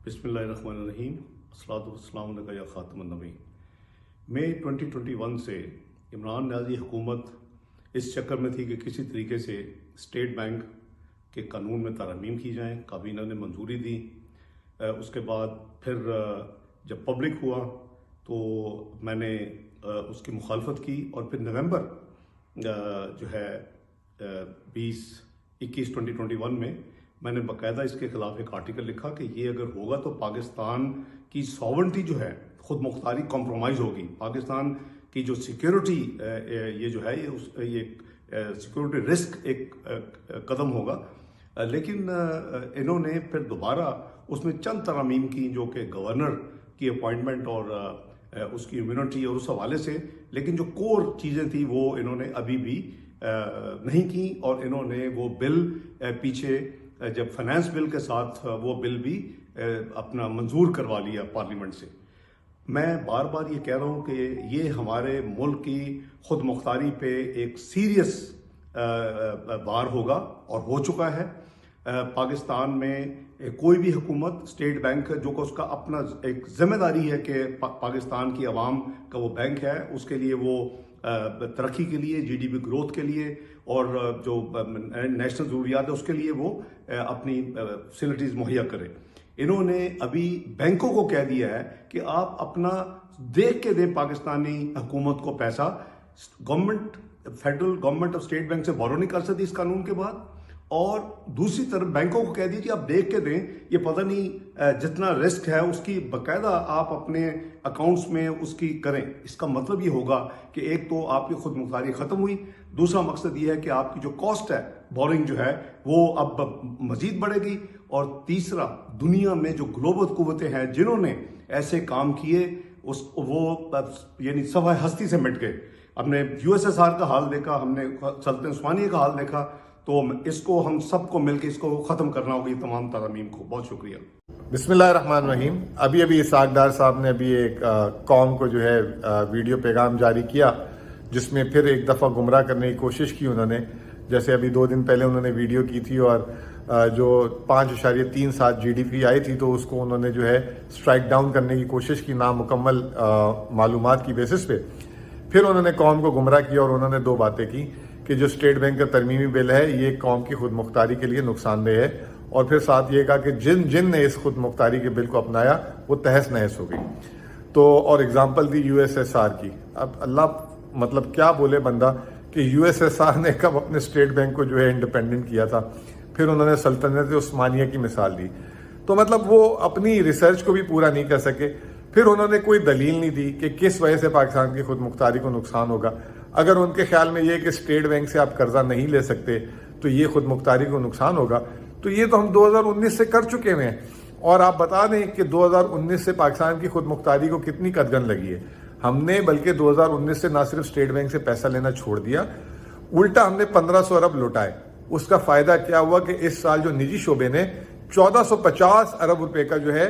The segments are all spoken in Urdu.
بسم اللہ الرحمن الرحیم، الصلاۃ والسلام علیکم یا خاتم النبیین۔ مئی 2021 سے عمران نیازی حکومت اس چکر میں تھی کہ کسی طریقے سے اسٹیٹ بینک کے قانون میں ترامیم کی جائیں۔ کابینہ نے منظوری دی۔ اس کے بعد پھر جب پبلک ہوا تو میں نے اس کی مخالفت کی، اور پھر نومبر جو ہے 2021 میں نے باقاعدہ اس کے خلاف ایک آرٹیکل لکھا کہ یہ اگر ہوگا تو پاکستان کی ساورنٹی جو ہے، خود مختاری کمپرومائز ہوگی۔ پاکستان کی جو سیکیورٹی یہ جو ہے یہ سیکیورٹی رسک ایک قدم ہوگا۔ لیکن انہوں نے پھر دوبارہ اس میں چند ترامیم کی، جو کہ گورنر کی اپوائنٹمنٹ اور اس کی امیونٹی اور اس حوالے سے، لیکن جو کور چیزیں تھیں وہ انہوں نے ابھی بھی نہیں کی، اور انہوں نے وہ بل پیچھے جب فائنانس بل کے ساتھ وہ بل بھی اپنا منظور کروا لیا پارلیمنٹ سے۔ میں بار بار یہ کہہ رہا ہوں کہ یہ ہمارے ملک کی خود مختاری پہ ایک سیریس وار ہوگا، اور ہو چکا ہے۔ پاکستان میں کوئی بھی حکومت اسٹیٹ بینک جو کہ اس کا اپنا ایک ذمہ داری ہے کہ پاکستان کی عوام کا وہ بینک ہے، اس کے لیے وہ ترقی کے لیے، جی ڈی پی گروتھ کے لیے، اور جو نیشنل ضروریات ہے اس کے لیے وہ اپنی فیسلٹیز مہیا کرے۔ انہوں نے ابھی بینکوں کو کہہ دیا ہے کہ آپ اپنا دیکھ کے دیں پاکستانی حکومت کو پیسہ۔ گورنمنٹ، فیڈرل گورنمنٹ اور اسٹیٹ بینک سے بورو نہیں کر سکتی اس قانون کے بعد، اور دوسری طرف بینکوں کو کہہ دیجیے آپ دیکھ کے دیں، یہ پتہ نہیں جتنا رسک ہے اس کی باقاعدہ آپ اپنے اکاؤنٹس میں اس کی کریں۔ اس کا مطلب یہ ہوگا کہ ایک تو آپ کی خود مختاری ختم ہوئی، دوسرا مقصد یہ ہے کہ آپ کی جو کاسٹ ہے بورنگ جو ہے وہ اب مزید بڑھے گی، اور تیسرا دنیا میں جو گلوبل قوتیں ہیں جنہوں نے ایسے کام کیے وہ یعنی صفحہ ہستی سے مٹ گئے۔ ہم نے USSR کا حال دیکھا، ہم نے سلطنت عثمانیہ کا حال دیکھا، تو اس کو ہم سب کو مل کے اس کو ختم کرنا ہوگی، تمام ترامیم کو۔ بہت شکریہ۔ بسم اللہ الرحمن الرحیم۔ ابھی اسحاق ڈار صاحب نے ایک قوم کو جو ہے ویڈیو پیغام جاری کیا، جس میں پھر ایک دفعہ گمراہ کرنے کی کوشش کی انہوں نے۔ جیسے ابھی 2 دن پہلے انہوں نے ویڈیو کی تھی، اور جو 5.37 GDP آئی تھی تو اس کو انہوں نے جو ہے سٹرائک ڈاؤن کرنے کی کوشش کی نامکمل معلومات کی بیسس پہ۔ پھر انہوں نے قوم کو گمراہ کیا، اور انہوں نے 2 باتیں کی کہ جو اسٹیٹ بینک کا ترمیمی بل ہے یہ قوم کی خود مختاری کے لیے نقصان دہ ہے، اور پھر ساتھ یہ کہا کہ جن نے اس خود مختاری کے بل کو اپنایا وہ تہس نہس ہو گئی۔ تو اور اگزامپل دی USSR کی۔ اب اللہ مطلب کیا بولے بندہ کہ USSR نے کب اپنے اسٹیٹ بینک کو جو ہے انڈیپینڈنٹ کیا تھا، پھر انہوں نے سلطنت عثمانیہ کی مثال دی۔ تو مطلب وہ اپنی ریسرچ کو بھی پورا نہیں کر سکے۔ پھر انہوں نے کوئی دلیل نہیں دی کہ کس وجہ سے پاکستان کی خود مختاری کو نقصان ہوگا۔ اگر ان کے خیال میں یہ کہ اسٹیٹ بینک سے آپ قرضہ نہیں لے سکتے تو یہ خود مختاری کو نقصان ہوگا، تو یہ تو ہم 2019 سے کر چکے ہیں، اور آپ بتا دیں کہ 2019 سے پاکستان کی خود مختاری کو کتنی قدغن لگی ہے۔ ہم نے بلکہ 2019 سے نہ صرف اسٹیٹ بینک سے پیسہ لینا چھوڑ دیا، الٹا ہم نے 1500 ارب لوٹائے۔ اس کا فائدہ کیا ہوا کہ اس سال جو نجی شعبے نے 1450 ارب روپے کا جو ہے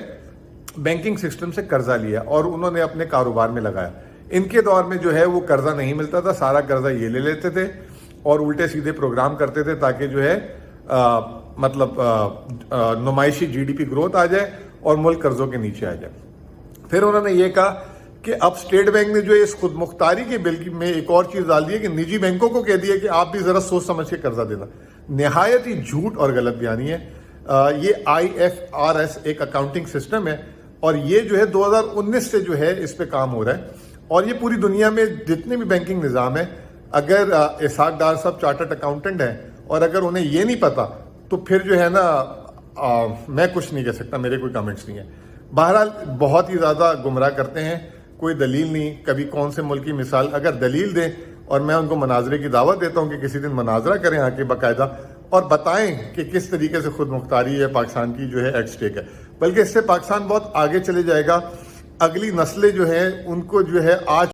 بینکنگ سسٹم سے قرضہ لیا، اور انہوں نے اپنے کاروبار میں لگایا۔ ان کے دور میں جو ہے وہ قرضہ نہیں ملتا تھا، سارا قرضہ یہ لے لیتے تھے اور الٹے سیدھے پروگرام کرتے تھے تاکہ جو ہے نمائشی GDP گروتھ آ جائے اور ملک قرضوں کے نیچے آ جائے۔ پھر انہوں نے یہ کہا کہ اب اسٹیٹ بینک نے جو اس خود مختاری کے بل میں ایک اور چیز ڈال دی ہے کہ نجی بینکوں کو کہہ دیا کہ آپ بھی ذرا سوچ سمجھ کے قرضہ دینا۔ نہایت ہی جھوٹ اور غلط بیانی ہے۔ یہ IFRS ایک اکاؤنٹنگ سسٹم ہے، اور یہ جو ہے 2019 سے جو ہے اس پہ کام ہو رہا ہے، اور یہ پوری دنیا میں جتنے بھی بینکنگ نظام ہے، اگر اسحاق ڈار صاحب چارٹرڈ اکاؤنٹنٹ ہیں اور اگر انہیں یہ نہیں پتا تو پھر جو ہے نا میں کچھ نہیں کہہ سکتا، میرے کوئی کامنٹس نہیں ہیں۔ بہرحال بہت ہی زیادہ گمراہ کرتے ہیں، کوئی دلیل نہیں، کبھی کون سے ملک کی مثال اگر دلیل دیں، اور میں ان کو مناظرے کی دعوت دیتا ہوں کہ کسی دن مناظرہ کریں آ کے باقاعدہ، اور بتائیں کہ کس طریقے سے خود مختاری ہے پاکستان کی جو ہے ایٹ سٹیک ہے۔ بلکہ اس سے پاکستان بہت آگے چلے جائے گا۔ اگلی نسلیں جو ہیں ان کو جو ہے آج